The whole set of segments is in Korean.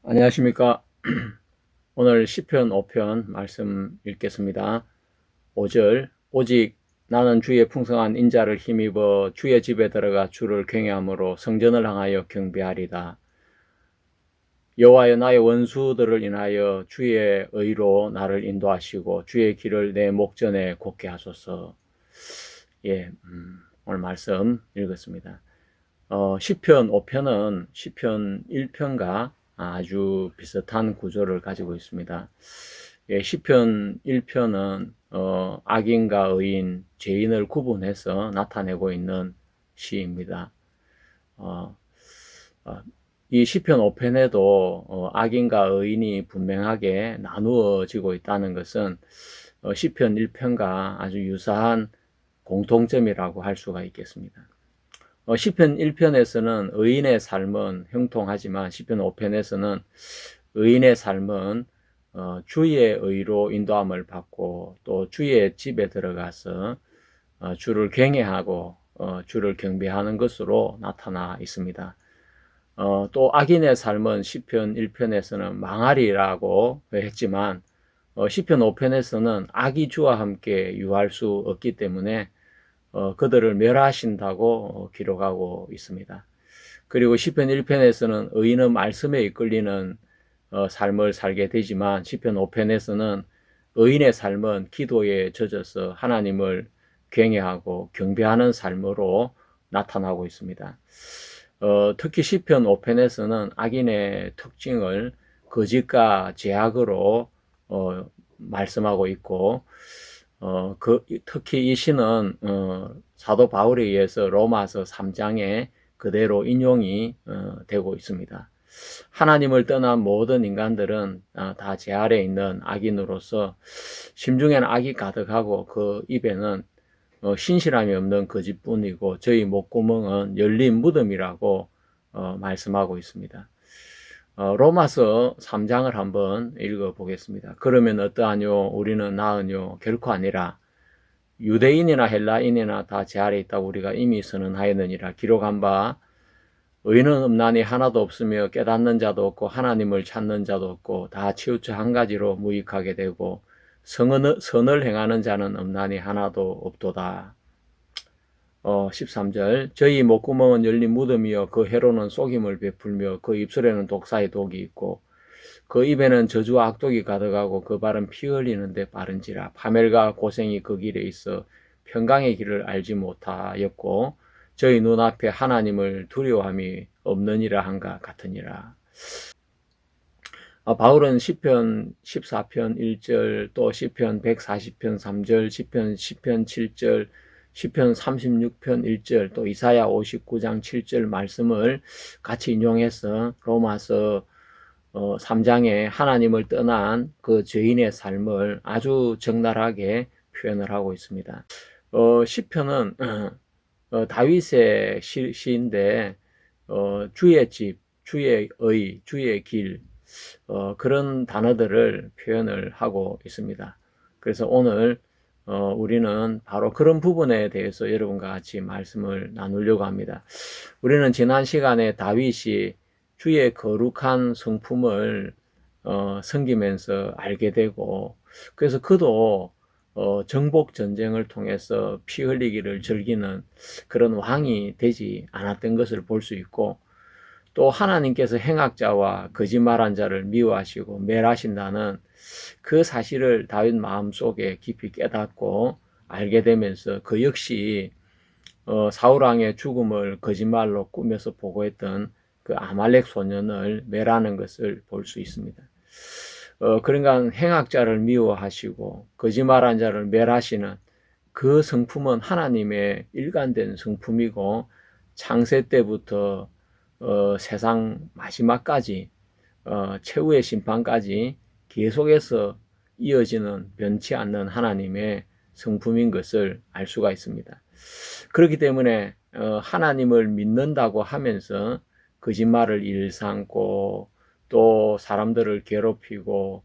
안녕하십니까. 오늘 시편 5편 말씀 읽겠습니다. 5절 오직 나는 주의 풍성한 인자를 힘입어 주의 집에 들어가 주를 경외함으로 성전을 향하여 경배하리다. 여호와여, 나의 원수들을 인하여 주의 의로 나를 인도하시고 주의 길을 내 목전에 곱게 하소서. 오늘 말씀 읽었습니다. 시편 5편은 시편 1편과 아주 비슷한 구조를 가지고 있습니다. 시편 1편은 악인과 의인, 죄인을 구분해서 나타내고 있는 시입니다. 이 시편 5편에도 악인과 의인이 분명하게 나누어지고 있다는 것은 시편 1편과 아주 유사한 공통점이라고 할 수가 있겠습니다. 시편 1편에서는 의인의 삶은 형통하지만 시편 5편에서는 의인의 삶은 주의 의로 인도함을 받고 또 주의 집에 들어가서 주를 경외하고 주를 경배하는 것으로 나타나 있습니다. 또 악인의 삶은 시편 1편에서는 망하리라고 했지만 시편 5편에서는 악이 주와 함께 유할 수 없기 때문에 그들을 멸하신다고 기록하고 있습니다. 그리고 시편 1편에서는 의인은 말씀에 이끌리는 삶을 살게 되지만 시편 5편에서는 의인의 삶은 기도에 젖어서 하나님을 경외하고 경배하는 삶으로 나타나고 있습니다. 특히 시편 5편에서는 악인의 특징을 거짓과 제약으로 말씀하고 있고 특히 이 시는 사도 바울에 의해서 로마서 3장에 그대로 인용이 되고 있습니다. 하나님을 떠난 모든 인간들은 다 제 아래에 있는 악인으로서 심중에는 악이 가득하고 그 입에는 신실함이 없는 거짓뿐이고 저희 목구멍은 열린 무덤이라고 말씀하고 있습니다. 로마서 3장을 한번 읽어보겠습니다. 그러면 어떠하뇨? 우리는 나으뇨? 결코 아니라 유대인이나 헬라인이나 다 제 아래에 있다고 우리가 이미 선언하였느니라. 기록한 바 의인은 없나니 하나도 없으며 깨닫는 자도 없고 하나님을 찾는 자도 없고 다 치우쳐 한 가지로 무익하게 되고 선을 행하는 자는 없나니 하나도 없도다. 13절 저희 목구멍은 열린 무덤이요 그 혀로는 속임을 베풀며 그 입술에는 독사의 독이 있고 그 입에는 저주와 악독이 가득하고 그 발은 피 흘리는데 빠른지라. 파멸과 고생이 그 길에 있어 평강의 길을 알지 못하였고 저희 눈앞에 하나님을 두려워함이 없느니라 한가 같으니라. 바울은 시편 14편 1절 또 시편 140편 3절 시편 7절 시편 36편 1절 또 이사야 59장 7절 말씀을 같이 인용해서 로마서 3장에 하나님을 떠난 그 죄인의 삶을 아주 적나라하게 표현을 하고 있습니다. 시편은 다윗의 시인데 주의 집, 주의 의, 주의 길 그런 단어들을 표현을 하고 있습니다. 그래서 오늘 우리는 바로 그런 부분에 대해서 여러분과 같이 말씀을 나누려고 합니다. 우리는 지난 시간에 다윗이 주의 거룩한 성품을 섬기면서 알게 되고 그래서 그도 정복 전쟁을 통해서 피 흘리기를 즐기는 그런 왕이 되지 않았던 것을 볼 수 있고 또 하나님께서 행악자와 거짓말한 자를 미워하시고 멸하신다는 그 사실을 다윗 마음속에 깊이 깨닫고 알게 되면서 그 역시 사울왕의 죽음을 거짓말로 꾸며서 보고했던 그 아말렉 소년을 멸하는 것을 볼 수 있습니다. 그러니까 행악자를 미워하시고 거짓말한 자를 멸하시는 그 성품은 하나님의 일관된 성품이고 창세 때부터 세상 마지막까지 최후의 심판까지 계속해서 이어지는 변치 않는 하나님의 성품인 것을 알 수가 있습니다. 그렇기 때문에 하나님을 믿는다고 하면서 거짓말을 일삼고 또 사람들을 괴롭히고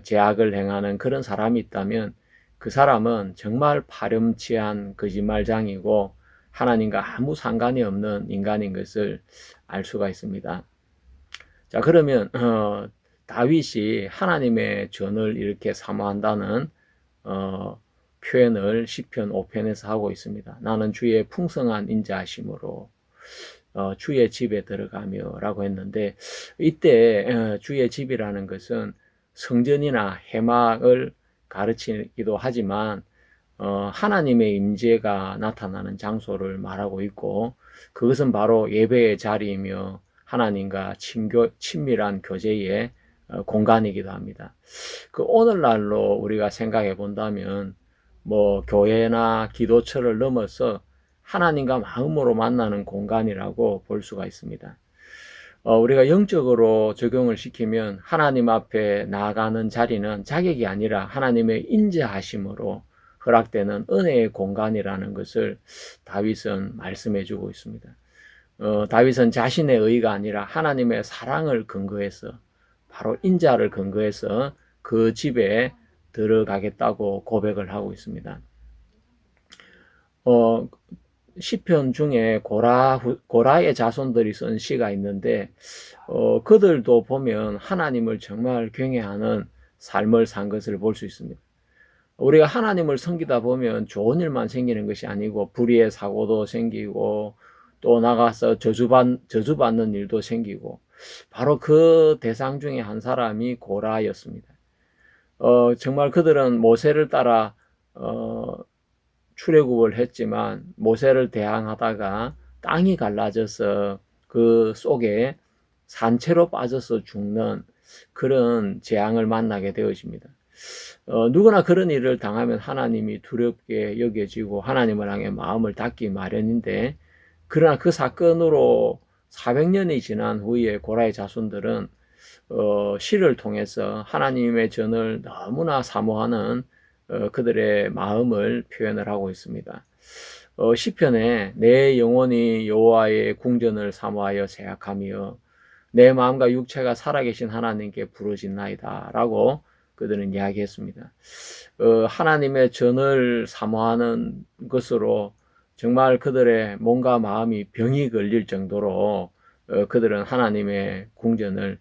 제약을 행하는 그런 사람이 있다면 그 사람은 정말 파렴치한 거짓말장이고 하나님과 아무 상관이 없는 인간인 것을 알 수가 있습니다. 자, 그러면 다윗이 하나님의 전을 이렇게 사모한다는 표현을 시편 5편에서 하고 있습니다. 나는 주의 풍성한 인자하심으로 주의 집에 들어가며 라고 했는데, 이때 주의 집이라는 것은 성전이나 회막을 가르치기도 하지만 하나님의 임재가 나타나는 장소를 말하고 있고, 그것은 바로 예배의 자리이며 하나님과 친밀한 교제의 공간이기도 합니다. 그 오늘날로 우리가 생각해 본다면 뭐 교회나 기도처를 넘어서 하나님과 마음으로 만나는 공간이라고 볼 수가 있습니다. 우리가 영적으로 적용을 시키면 하나님 앞에 나아가는 자리는 자격이 아니라 하나님의 인자하심으로 허락되는 은혜의 공간이라는 것을 다윗은 말씀해 주고 있습니다. 다윗은 자신의 의가 아니라 하나님의 사랑을 근거해서, 바로 인자를 근거해서 그 집에 들어가겠다고 고백을 하고 있습니다. 시편 중에 고라의 자손들이 쓴 시가 있는데 그들도 보면 하나님을 정말 경외하는 삶을 산 것을 볼 수 있습니다. 우리가 하나님을 섬기다 보면 좋은 일만 생기는 것이 아니고 불의의 사고도 생기고 또 나가서 저주받는 일도 생기고, 바로 그 대상 중에 한 사람이 고라였습니다. 정말 그들은 모세를 따라 출애굽을 했지만 모세를 대항하다가 땅이 갈라져서 그 속에 산채로 빠져서 죽는 그런 재앙을 만나게 되어집니다. 누구나 그런 일을 당하면 하나님이 두렵게 여겨지고 하나님을 향해 마음을 닫기 마련인데, 그러나 그 사건으로 400년이 지난 후에 고라의 자손들은 시를 통해서 하나님의 전을 너무나 사모하는 그들의 마음을 표현을 하고 있습니다. 시편에 내 영혼이 여호와의 궁전을 사모하여 생각하며 내 마음과 육체가 살아계신 하나님께 부르짖나이다 라고 그들은 이야기했습니다. 하나님의 전을 사모하는 것으로 정말 그들의 몸과 마음이 병이 걸릴 정도로 그들은 하나님의 궁전을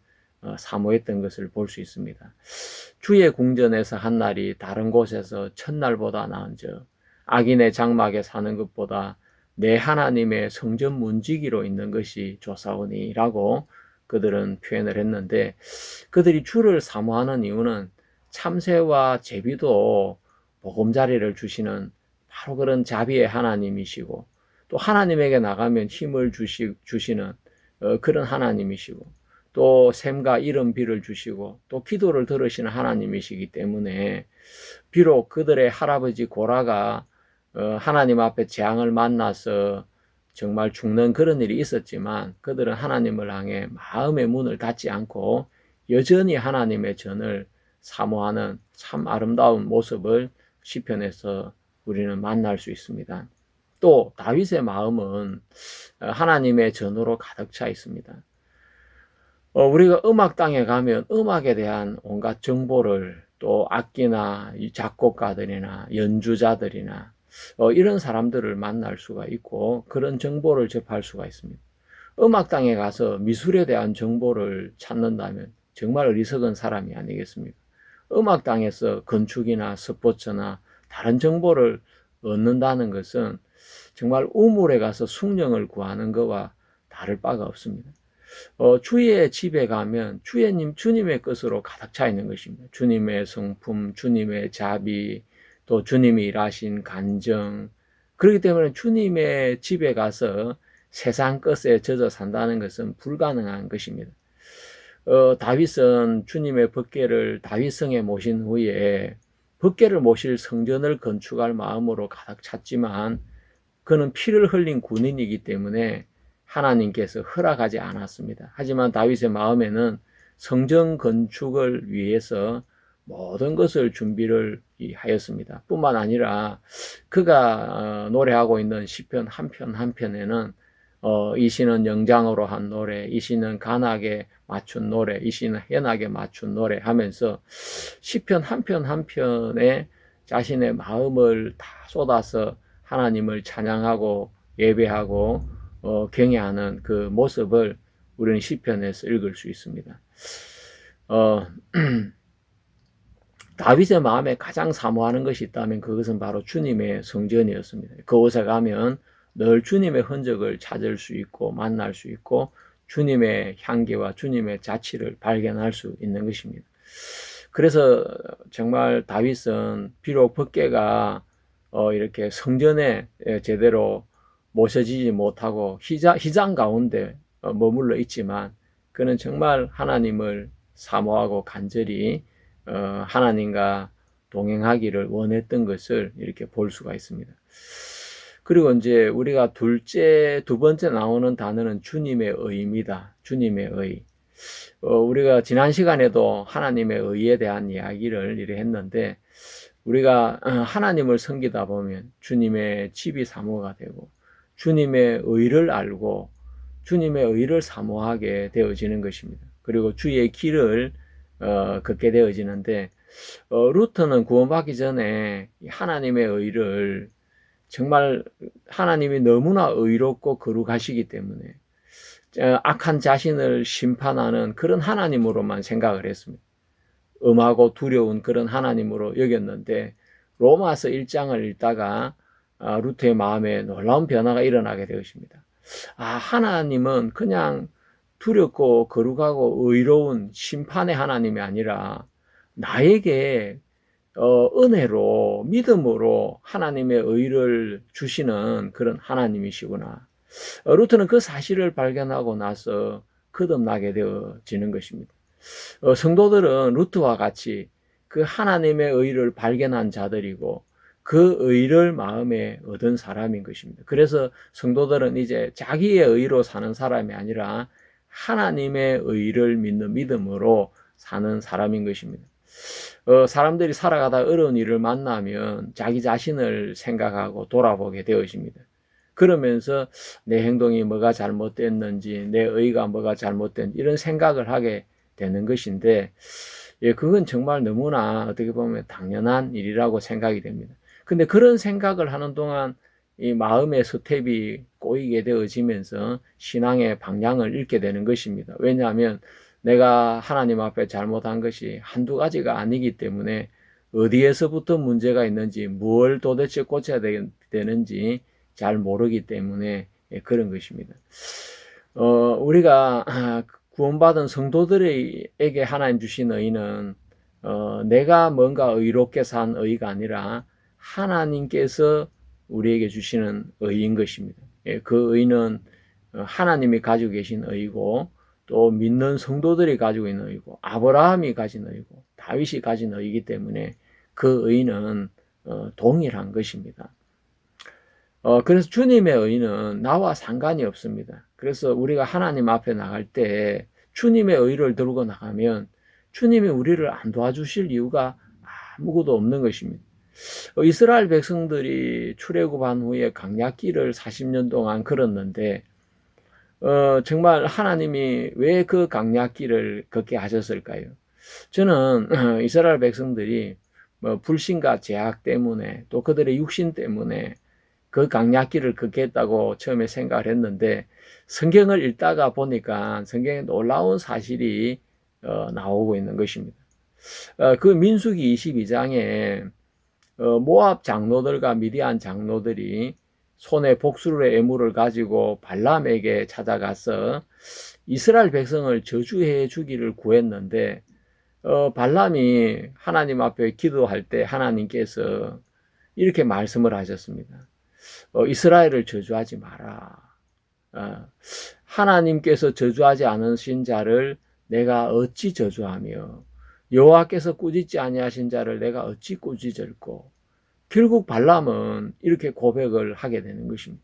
사모했던 것을 볼 수 있습니다. 주의 궁전에서 한 날이 다른 곳에서 첫날보다 나은즉 악인의 장막에 사는 것보다 내 하나님의 성전 문지기로 있는 것이 좋사오니 라고 그들은 표현을 했는데, 그들이 주를 사모하는 이유는 참새와 제비도 보금자리를 주시는 바로 그런 자비의 하나님이시고, 또 하나님에게 나가면 힘을 주시는 그런 하나님이시고, 또 샘과 이른 비를 주시고 또 기도를 들으시는 하나님이시기 때문에, 비록 그들의 할아버지 고라가 하나님 앞에 재앙을 만나서 정말 죽는 그런 일이 있었지만 그들은 하나님을 향해 마음의 문을 닫지 않고 여전히 하나님의 전을 사모하는 참 아름다운 모습을 시편에서 우리는 만날 수 있습니다. 또 다윗의 마음은 하나님의 전으로 가득 차 있습니다. 우리가 음악당에 가면 음악에 대한 온갖 정보를, 또 악기나 작곡가들이나 연주자들이나 이런 사람들을 만날 수가 있고 그런 정보를 접할 수가 있습니다. 음악당에 가서 미술에 대한 정보를 찾는다면 정말 어리석은 사람이 아니겠습니까? 음악당에서 건축이나 스포츠나 다른 정보를 얻는다는 것은 정말 우물에 가서 숭늉을 구하는 것과 다를 바가 없습니다. 주의 집에 가면 주님의 것으로 가득 차 있는 것입니다. 주님의 성품, 주님의 자비, 또 주님이 일하신 간정. 그렇기 때문에 주님의 집에 가서 세상 것에 젖어 산다는 것은 불가능한 것입니다. 다윗은 주님의 법궤를 다윗성에 모신 후에 법궤를 모실 성전을 건축할 마음으로 가득 찼지만, 그는 피를 흘린 군인이기 때문에 하나님께서 허락하지 않았습니다. 하지만 다윗의 마음에는 성전 건축을 위해서 모든 것을 준비를 하였습니다. 뿐만 아니라 그가 노래하고 있는 시편 한 편 한 편에는 이 시는 영장으로 한 노래, 이 시는 간악에 맞춘 노래, 이 시는 현악에 맞춘 노래 하면서 시편 한 편 한 편에 자신의 마음을 다 쏟아서 하나님을 찬양하고 예배하고 경외하는 그 모습을 우리는 시편에서 읽을 수 있습니다. 어, 다윗의 마음에 가장 사모하는 것이 있다면 그것은 바로 주님의 성전이었습니다. 그곳에 가면 늘 주님의 흔적을 찾을 수 있고 만날 수 있고 주님의 향기와 주님의 자취를 발견할 수 있는 것입니다. 그래서 정말 다윗은 비록 법궤가 이렇게 성전에 제대로 모셔지지 못하고 휘장 가운데 머물러 있지만 그는 정말 하나님을 사모하고 간절히 하나님과 동행하기를 원했던 것을 이렇게 볼 수가 있습니다. 그리고 이제 우리가 두 번째 나오는 단어는 주님의 의입니다. 주님의 의. 우리가 지난 시간에도 하나님의 의에 대한 이야기를 이래 했는데, 우리가 하나님을 섬기다 보면 주님의 집이 사모가 되고, 주님의 의를 알고, 주님의 의를 사모하게 되어지는 것입니다. 그리고 주의 길을 걷게 되어지는데, 루트는 구원받기 전에 하나님의 의를 정말 하나님이 너무나 의롭고 거룩하시기 때문에 악한 자신을 심판하는 그런 하나님으로만 생각을 했습니다. 엄하고 두려운 그런 하나님으로 여겼는데 로마서 1장을 읽다가 루트의 마음에 놀라운 변화가 일어나게 되었습니다. 하나님은 그냥 두렵고 거룩하고 의로운 심판의 하나님이 아니라 나에게 은혜로 믿음으로 하나님의 의를 주시는 그런 하나님이시구나. 루트는 그 사실을 발견하고 나서 거듭나게 되어지는 것입니다. 성도들은 루트와 같이 그 하나님의 의를 발견한 자들이고 그 의를 마음에 얻은 사람인 것입니다. 그래서 성도들은 이제 자기의 의로 사는 사람이 아니라 하나님의 의를 믿는 믿음으로 사는 사람인 것입니다. 사람들이 살아가다 어려운 일을 만나면 자기 자신을 생각하고 돌아보게 되어집니다. 그러면서 내 행동이 뭐가 잘못됐는지, 내 의가 뭐가 잘못됐는지 이런 생각을 하게 되는 것인데, 그건 정말 너무나 어떻게 보면 당연한 일이라고 생각이 됩니다. 근데 그런 생각을 하는 동안 이 마음의 스텝이 꼬이게 되어지면서 신앙의 방향을 잃게 되는 것입니다. 왜냐하면 내가 하나님 앞에 잘못한 것이 한두 가지가 아니기 때문에 어디에서부터 문제가 있는지, 뭘 도대체 고쳐야 되는지 잘 모르기 때문에 그런 것입니다. 우리가 구원받은 성도들에게 하나님 주신 의는 내가 뭔가 의롭게 산 의가 아니라 하나님께서 우리에게 주시는 의인 것입니다. 그 의는 하나님이 가지고 계신 의고 또 믿는 성도들이 가지고 있는 의고 아브라함이 가진 의고 다윗이 가진 의이기 때문에 그 의는 동일한 것입니다. 그래서 주님의 의는 나와 상관이 없습니다. 그래서 우리가 하나님 앞에 나갈 때 주님의 의를 들고 나가면 주님이 우리를 안 도와주실 이유가 아무것도 없는 것입니다. 이스라엘 백성들이 출애굽한 후에 광야길을 40년 동안 걸었는데 정말 하나님이 왜 그 광야길을 걷게 하셨을까요? 저는 이스라엘 백성들이 불신과 제약 때문에 또 그들의 육신 때문에 그 광야길을 걷겠다고 처음에 생각을 했는데 성경을 읽다가 보니까 성경에 놀라운 사실이 나오고 있는 것입니다. 그 민수기 22장에 모압 장로들과 미디안 장로들이 손에 복수의 애물을 가지고 발람에게 찾아가서 이스라엘 백성을 저주해 주기를 구했는데 발람이 하나님 앞에 기도할 때 하나님께서 이렇게 말씀을 하셨습니다. 이스라엘을 저주하지 마라. 하나님께서 저주하지 않으신 자를 내가 어찌 저주하며 여호와께서 꾸짖지 아니하신 자를 내가 어찌 꾸짖을꼬. 결국 발람은 이렇게 고백을 하게 되는 것입니다.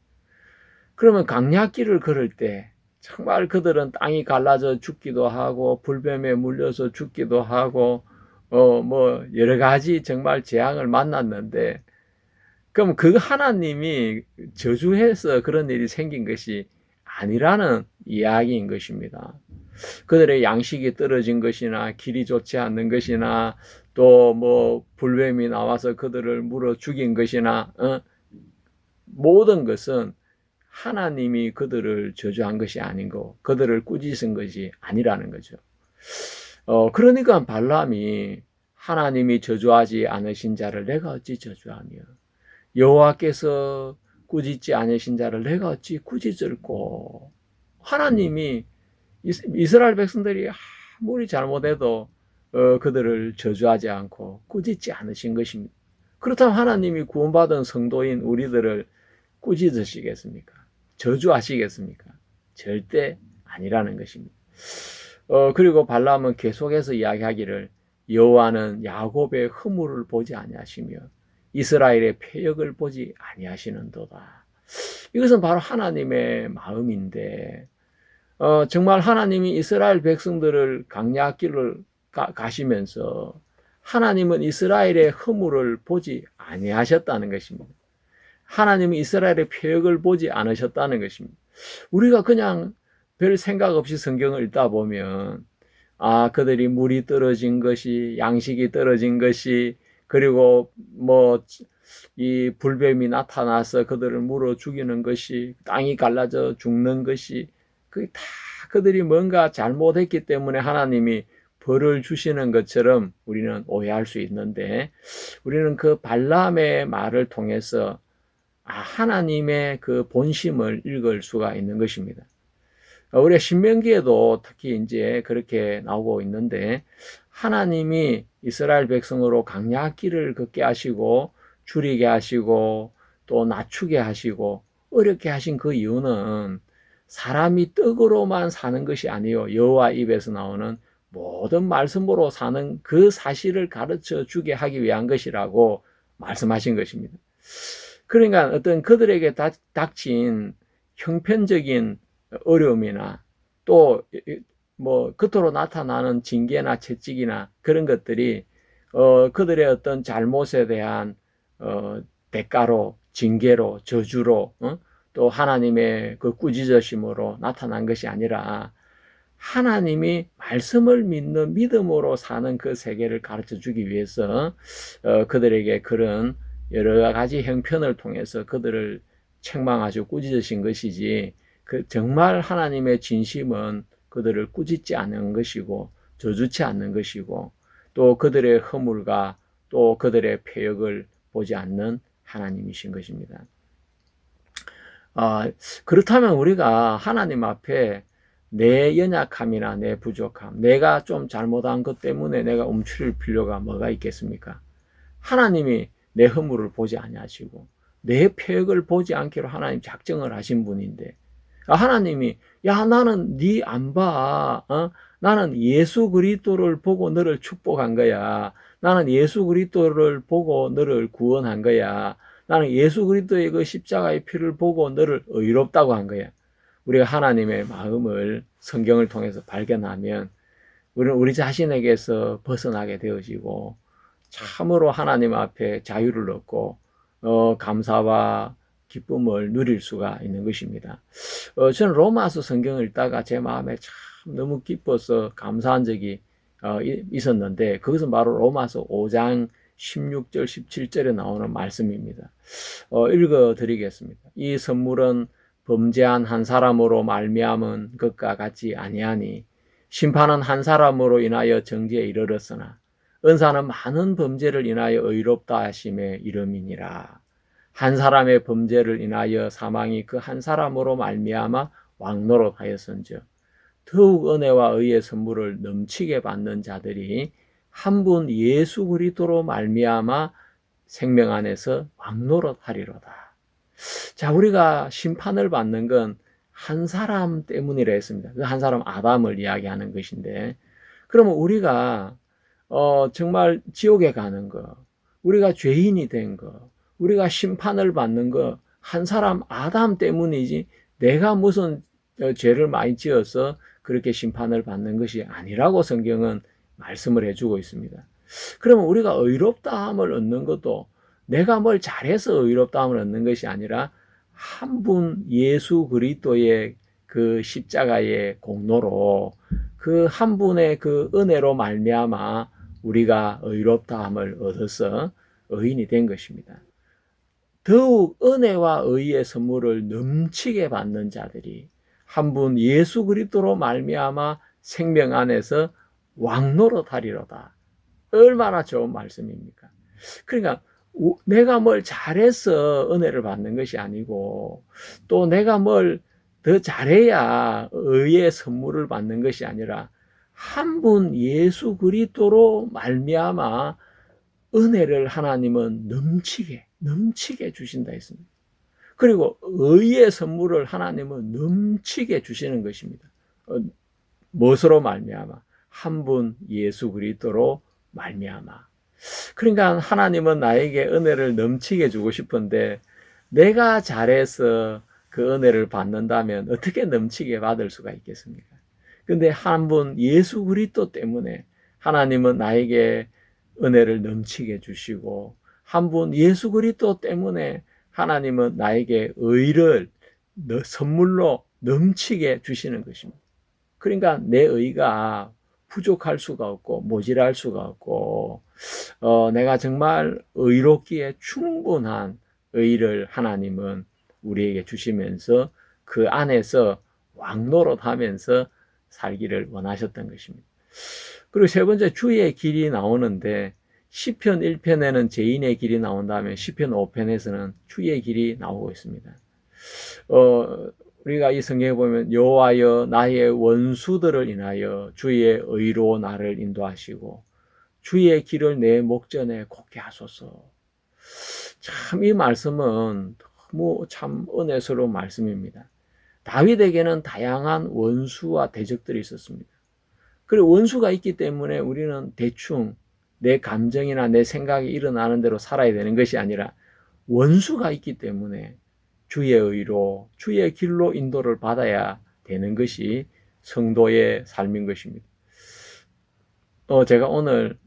그러면 광야길을 걸을 때 정말 그들은 땅이 갈라져 죽기도 하고 불뱀에 물려서 죽기도 하고 여러 가지 정말 재앙을 만났는데 그럼 그 하나님이 저주해서 그런 일이 생긴 것이 아니라는 이야기인 것입니다. 그들의 양식이 떨어진 것이나 길이 좋지 않는 것이나 또 불뱀이 나와서 그들을 물어 죽인 것이나 모든 것은 하나님이 그들을 저주한 것이 아닌 거, 그들을 꾸짖은 것이 아니라는 거죠. 그러니까 발람이 하나님이 저주하지 않으신 자를 내가 어찌 저주하며 여호와께서 꾸짖지 않으신 자를 내가 어찌 꾸짖을꼬. 하나님이 이스라엘 백성들이 아무리 잘못해도 그들을 저주하지 않고 꾸짖지 않으신 것입니다. 그렇다면 하나님이 구원받은 성도인 우리들을 꾸짖으시겠습니까? 저주하시겠습니까? 절대 아니라는 것입니다. 그리고 발람은 계속해서 이야기하기를 여호와는 야곱의 허물을 보지 아니하시며 이스라엘의 패역을 보지 아니하시는도다. 이것은 바로 하나님의 마음인데 정말 하나님이 이스라엘 백성들을 광야길을 가시면서 하나님은 이스라엘의 허물을 보지 아니하셨다는 것입니다. 하나님은 이스라엘의 패역을 보지 않으셨다는 것입니다. 우리가 그냥 별 생각 없이 성경을 읽다 보면 그들이 물이 떨어진 것이, 양식이 떨어진 것이, 그리고 이 불뱀이 나타나서 그들을 물어 죽이는 것이, 땅이 갈라져 죽는 것이, 그게 다 그들이 뭔가 잘못했기 때문에 하나님이 벌을 주시는 것처럼 우리는 오해할 수 있는데, 우리는 그 발람의 말을 통해서 하나님의 그 본심을 읽을 수가 있는 것입니다. 우리가 신명기에도 특히 이제 그렇게 나오고 있는데, 하나님이 이스라엘 백성으로 광야길을 걷게 하시고 줄이게 하시고 또 낮추게 하시고 어렵게 하신 그 이유는 사람이 떡으로만 사는 것이 아니요 여호와 입에서 나오는 모든 말씀으로 사는 그 사실을 가르쳐 주게 하기 위한 것이라고 말씀하신 것입니다. 그러니까 어떤 그들에게 닥친 형편적인 어려움이나 또 겉으로 나타나는 징계나 채찍이나 그런 것들이 그들의 어떤 잘못에 대한 대가로, 징계로, 저주로 또 하나님의 그 꾸짖으심으로 나타난 것이 아니라 하나님이 말씀을 믿는 믿음으로 사는 그 세계를 가르쳐 주기 위해서 그들에게 그런 여러 가지 형편을 통해서 그들을 책망하시고 꾸짖으신 것이지, 정말 하나님의 진심은 그들을 꾸짖지 않는 것이고 저주치 않는 것이고 또 그들의 허물과 또 그들의 패역을 보지 않는 하나님이신 것입니다. 그렇다면 우리가 하나님 앞에 내 연약함이나 내 부족함, 내가 좀 잘못한 것 때문에 내가 움츠릴 필요가 뭐가 있겠습니까? 하나님이 내 허물을 보지 아니하시고 내 패역을 보지 않기로 하나님 작정을 하신 분인데, 하나님이 나는 네 안 봐. 나는 예수 그리스도를 보고 너를 축복한 거야. 나는 예수 그리스도를 보고 너를 구원한 거야. 나는 예수 그리스도의 그 십자가의 피를 보고 너를 의롭다고 한 거야. 우리가 하나님의 마음을 성경을 통해서 발견하면 우리는 우리 자신에게서 벗어나게 되어지고 참으로 하나님 앞에 자유를 얻고 감사와 기쁨을 누릴 수가 있는 것입니다. 저는 로마서 성경을 읽다가 제 마음에 참 너무 기뻐서 감사한 적이 있었는데, 그것은 바로 로마서 5장 16절 17절에 나오는 말씀입니다. 읽어 드리겠습니다. 이 선물은 범죄한 한 사람으로 말미암은 것과 같지 아니하니 심판은 한 사람으로 인하여 정죄에 이르렀으나 은사는 많은 범죄를 인하여 의롭다 하심에 이름이니라. 한 사람의 범죄를 인하여 사망이 그 한 사람으로 말미암아 왕노릇하였은즉 더욱 은혜와 의의 선물을 넘치게 받는 자들이 한 분 예수 그리스도로 말미암아 생명 안에서 왕노릇하리로다. 자, 우리가 심판을 받는 건 한 사람 때문이라 했습니다. 그 한 사람 아담을 이야기하는 것인데, 그러면 우리가 정말 지옥에 가는 거, 우리가 죄인이 된 거, 우리가 심판을 받는 거 한 사람 아담 때문이지 내가 무슨 죄를 많이 지어서 그렇게 심판을 받는 것이 아니라고 성경은 말씀을 해주고 있습니다. 그러면 우리가 의롭다함을 얻는 것도 내가 뭘 잘해서 의롭다함을 얻는 것이 아니라 한 분 예수 그리스도의 그 십자가의 공로로 그 한 분의 그 은혜로 말미암아 우리가 의롭다함을 얻어서 의인이 된 것입니다. 더욱 은혜와 의의 선물을 넘치게 받는 자들이 한 분 예수 그리스도로 말미암아 생명 안에서 왕노릇하리로다. 얼마나 좋은 말씀입니까? 그러니까 내가 뭘 잘해서 은혜를 받는 것이 아니고, 또 내가 뭘 더 잘해야 의의 선물을 받는 것이 아니라 한 분 예수 그리스도로 말미암아 은혜를 하나님은 넘치게 주신다 했습니다. 그리고 의의 선물을 하나님은 넘치게 주시는 것입니다. 무엇으로 말미암아? 한 분 예수 그리스도로 말미암아. 그러니까 하나님은 나에게 은혜를 넘치게 주고 싶은데, 내가 잘해서 그 은혜를 받는다면 어떻게 넘치게 받을 수가 있겠습니까? 근데 한 분 예수 그리스도 때문에 하나님은 나에게 은혜를 넘치게 주시고, 한 분 예수 그리스도 때문에 하나님은 나에게 의를 선물로 넘치게 주시는 것입니다. 그러니까 내 의가 부족할 수가 없고 모자랄 수가 없고, 내가 정말 의롭기에 충분한 의를 하나님은 우리에게 주시면서 그 안에서 왕노릇하면서 살기를 원하셨던 것입니다. 그리고 세 번째, 주의 길이 나오는데, 시편 1편에는 죄인의 길이 나온다면 시편 5편에서는 주의 길이 나오고 있습니다. 우리가 이 성경에 보면 여호와여 나의 원수들을 인하여 주의 의로 나를 인도하시고 주의 길을 내 목전에 걷게 하소서. 참 이 말씀은 너무 참 은혜스러운 말씀입니다. 다윗에게는 다양한 원수와 대적들이 있었습니다. 그리고 원수가 있기 때문에 우리는 대충 내 감정이나 내 생각이 일어나는 대로 살아야 되는 것이 아니라, 원수가 있기 때문에 주의 의로 주의 길로 인도를 받아야 되는 것이 성도의 삶인 것입니다. 제가 오늘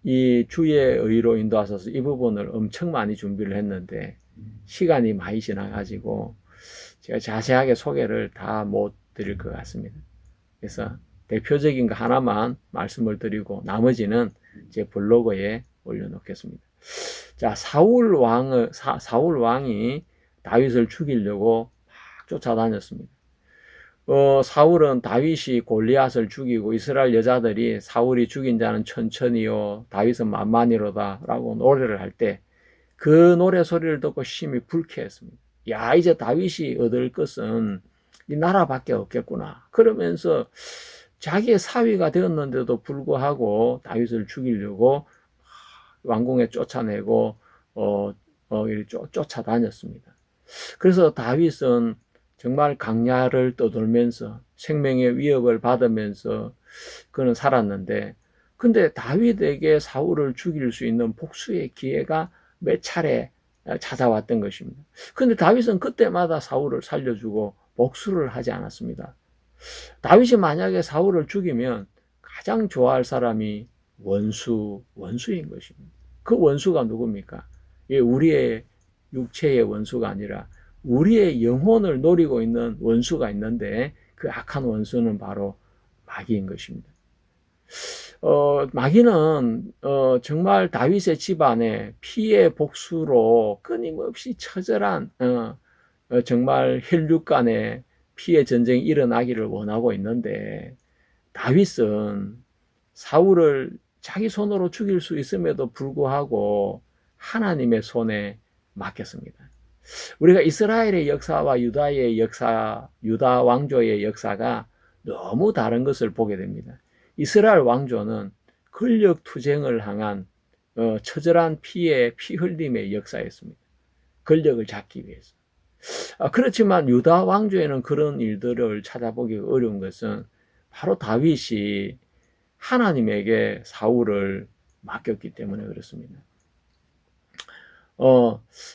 이 주의 의로 인도하소서 이 부분을 엄청 많이 준비를 했는데 시간이 많이 지나가지고 제가 자세하게 소개를 다 못 드릴 것 같습니다. 그래서 대표적인 거 하나만 말씀을 드리고 나머지는 제 블로그에 올려놓겠습니다. 자, 사울 왕이 다윗을 죽이려고 막 쫓아다녔습니다. 사울은 다윗이 골리앗을 죽이고 이스라엘 여자들이 사울이 죽인 자는 천천히요 다윗은 만만이로다 라고 노래를 할 때 그 노래 소리를 듣고 심히 불쾌했습니다. 야, 이제 다윗이 얻을 것은 이 나라밖에 없겠구나. 그러면서 자기의 사위가 되었는데도 불구하고 다윗을 죽이려고 왕궁에 쫓아내고 쫓아다녔습니다. 그래서 다윗은 정말 강야를 떠돌면서 생명의 위협을 받으면서 그는 살았는데, 근데 다윗에게 사울을 죽일 수 있는 복수의 기회가 몇 차례 찾아왔던 것입니다. 근데 다윗은 그때마다 사울을 살려주고 복수를 하지 않았습니다. 다윗이 만약에 사울을 죽이면 가장 좋아할 사람이 원수인 것입니다. 그 원수가 누굽니까? 우리의 육체의 원수가 아니라 우리의 영혼을 노리고 있는 원수가 있는데, 그 악한 원수는 바로 마귀인 것입니다. 마귀는 정말 다윗의 집안에 피해 복수로 끊임없이 처절한 정말 혈육 간의 피해 전쟁이 일어나기를 원하고 있는데, 다윗은 사울을 자기 손으로 죽일 수 있음에도 불구하고 하나님의 손에 맡겼습니다. 우리가 이스라엘의 역사와 유다의 역사, 유다 왕조의 역사가 너무 다른 것을 보게 됩니다. 이스라엘 왕조는 권력 투쟁을 향한 처절한 피 흘림의 역사였습니다. 권력을 잡기 위해서. 그렇지만 유다 왕조에는 그런 일들을 찾아보기 어려운 것은 바로 다윗이 하나님에게 사울을 맡겼기 때문에 그렇습니다.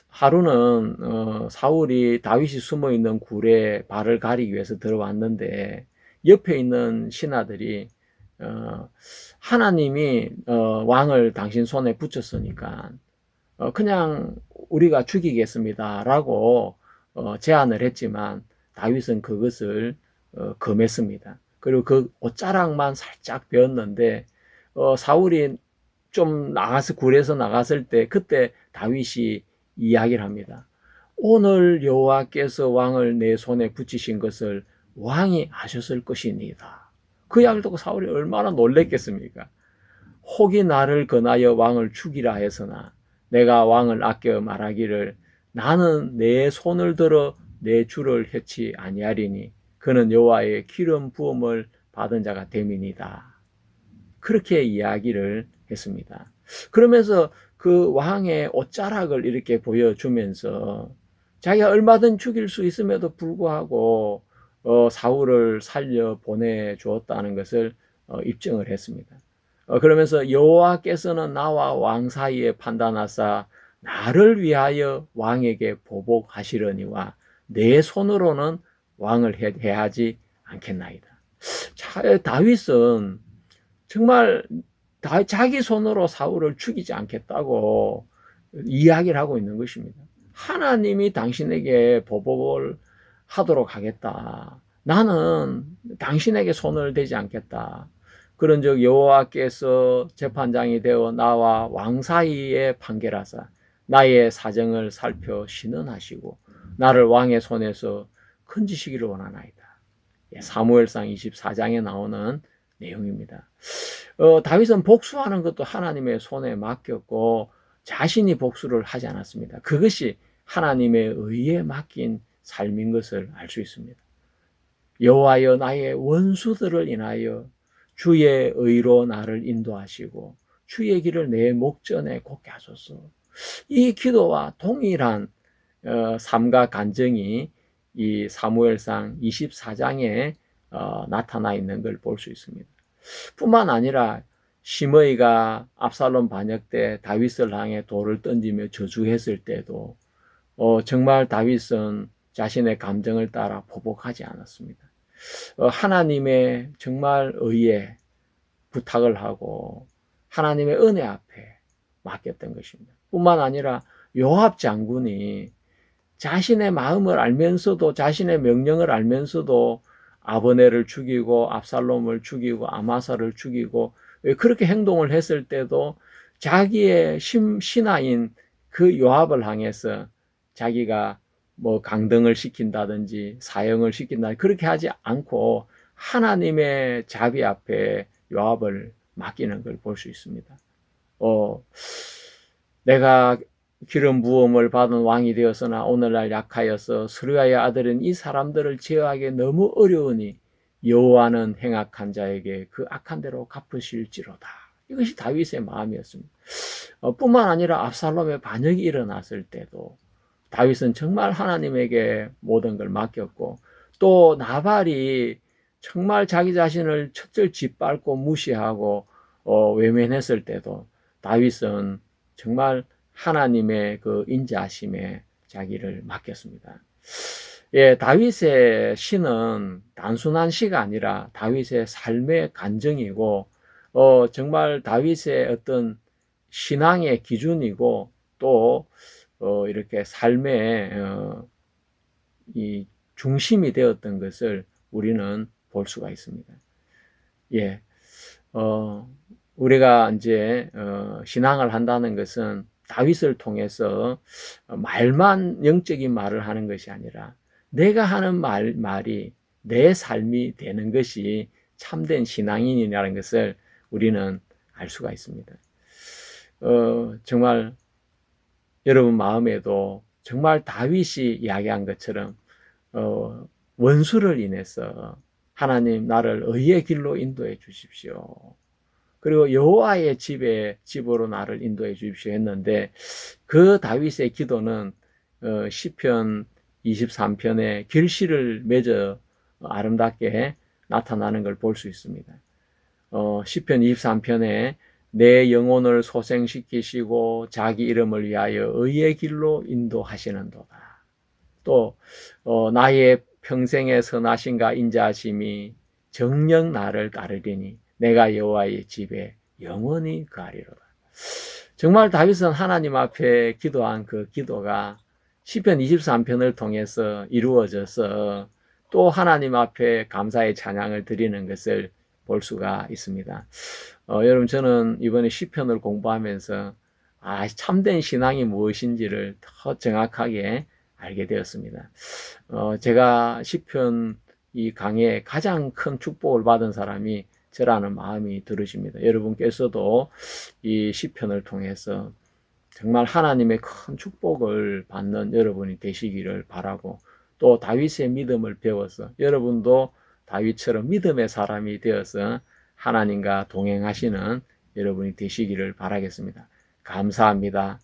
하루는 사울이 다윗이 숨어있는 굴에 발을 가리기 위해서 들어왔는데, 옆에 있는 신하들이 하나님이 왕을 당신 손에 붙였으니까 그냥 우리가 죽이겠습니다 라고 제안을 했지만, 다윗은 그것을 금했습니다. 그리고 그 옷자락만 살짝 베었는데 사울이 좀 굴에서 나갔을 때 그때 다윗이 이야기를 합니다. 오늘 여호와께서 왕을 내 손에 붙이신 것을 왕이 아셨을 것이니이다. 그 이야기를 듣고 사울이 얼마나 놀랬겠습니까? 혹이 나를 권하여 왕을 죽이라 해서나 내가 왕을 아껴 말하기를 나는 내 손을 들어 내 주를 해치 아니하리니 그는 여호와의 기름 부음을 받은 자가 됨이니이다. 그렇게 이야기를 했습니다. 그러면서 그 왕의 옷자락을 이렇게 보여주면서 자기가 얼마든 죽일 수 있음에도 불구하고 사울을 살려 보내주었다는 것을 입증을 했습니다. 그러면서 여호와께서는 나와 왕 사이에 판단하사 나를 위하여 왕에게 보복하시려니와 내 손으로는 왕을 해하지 않겠나이다. 다윗은 정말 자기 손으로 사울을 죽이지 않겠다고 이야기를 하고 있는 것입니다. 하나님이 당신에게 보복을 하도록 하겠다. 나는 당신에게 손을 대지 않겠다. 그런즉 여호와께서 재판장이 되어 나와 왕 사이에 판결하사 나의 사정을 살펴 신원하시고 나를 왕의 손에서 건지시기를 원하나이다. 사무엘상 24장에 나오는 내용입니다. 다윗은 복수하는 것도 하나님의 손에 맡겼고 자신이 복수를 하지 않았습니다. 그것이 하나님의 의에 맡긴 삶인 것을 알 수 있습니다. 여호와여 나의 원수들을 인하여 주의 의로 나를 인도하시고 주의 길을 내 목전에 곱게 하소서. 이 기도와 동일한 삶과 간증이 이 사무엘상 24장에 나타나 있는 걸 볼 수 있습니다. 뿐만 아니라 시므이가 압살롬 반역 때 다윗을 향해 돌을 던지며 저주했을 때도 정말 다윗은 자신의 감정을 따라 보복하지 않았습니다. 하나님의 정말 의에 부탁을 하고 하나님의 은혜 앞에 맡겼던 것입니다. 뿐만 아니라 요압 장군이 자신의 마음을 알면서도 자신의 명령을 알면서도 아브넬을 죽이고 압살롬을 죽이고 아마사를 죽이고 그렇게 행동을 했을 때도 자기의 신하인 그 요압을 향해서 자기가 뭐 강등을 시킨다든지 사형을 시킨다 그렇게 하지 않고 하나님의 자비 앞에 요압을 맡기는 걸 볼 수 있습니다. 내가 기름 부음을 받은 왕이 되었으나 오늘날 약하여서 스루야의 아들은 이 사람들을 제어하기 너무 어려우니 여호와는 행악한 자에게 그 악한 대로 갚으실지로다. 이것이 다윗의 마음이었습니다. 뿐만 아니라 압살롬의 반역이 일어났을 때도 다윗은 정말 하나님에게 모든 걸 맡겼고 또 나발이 정말 자기 자신을 철저히 짓밟고 무시하고 외면했을 때도 다윗은 정말 하나님의 그 인자하심에 자기를 맡겼습니다. 다윗의 시는 단순한 시가 아니라 다윗의 삶의 간증이고 정말 다윗의 어떤 신앙의 기준이고 또 이렇게 삶의 이 중심이 되었던 것을 우리는 볼 수가 있습니다. 우리가 이제 신앙을 한다는 것은 다윗을 통해서 말만 영적인 말을 하는 것이 아니라 내가 하는 말이 내 삶이 되는 것이 참된 신앙인이라는 것을 우리는 알 수가 있습니다. 정말 여러분 마음에도 정말 다윗이 이야기한 것처럼 원수를 인해서 하나님 나를 의의 길로 인도해 주십시오. 그리고 여호와의 집으로 나를 인도해 주십시오 했는데 그 다윗의 기도는 시편 23편에 결실을 맺어 아름답게 나타나는 걸 볼 수 있습니다. 시편 23편에 내 영혼을 소생시키시고 자기 이름을 위하여 의의 길로 인도하시는도다. 또 나의 평생의 선하심과 인자하심이 정녕 나를 따르리니 내가 여호와의 집에 영원히 거하리로다. 정말 다윗은 하나님 앞에 기도한 그 기도가 시편 23편을 통해서 이루어져서 또 하나님 앞에 감사의 찬양을 드리는 것을 볼 수가 있습니다. 여러분 저는 이번에 시편을 공부하면서 참된 신앙이 무엇인지를 더 정확하게 알게 되었습니다. 제가 시편 이 강의에 가장 큰 축복을 받은 사람이 저라는 마음이 들으십니다. 여러분께서도 이 시편을 통해서 정말 하나님의 큰 축복을 받는 여러분이 되시기를 바라고, 또 다윗의 믿음을 배워서 여러분도 다윗처럼 믿음의 사람이 되어서 하나님과 동행하시는 여러분이 되시기를 바라겠습니다. 감사합니다.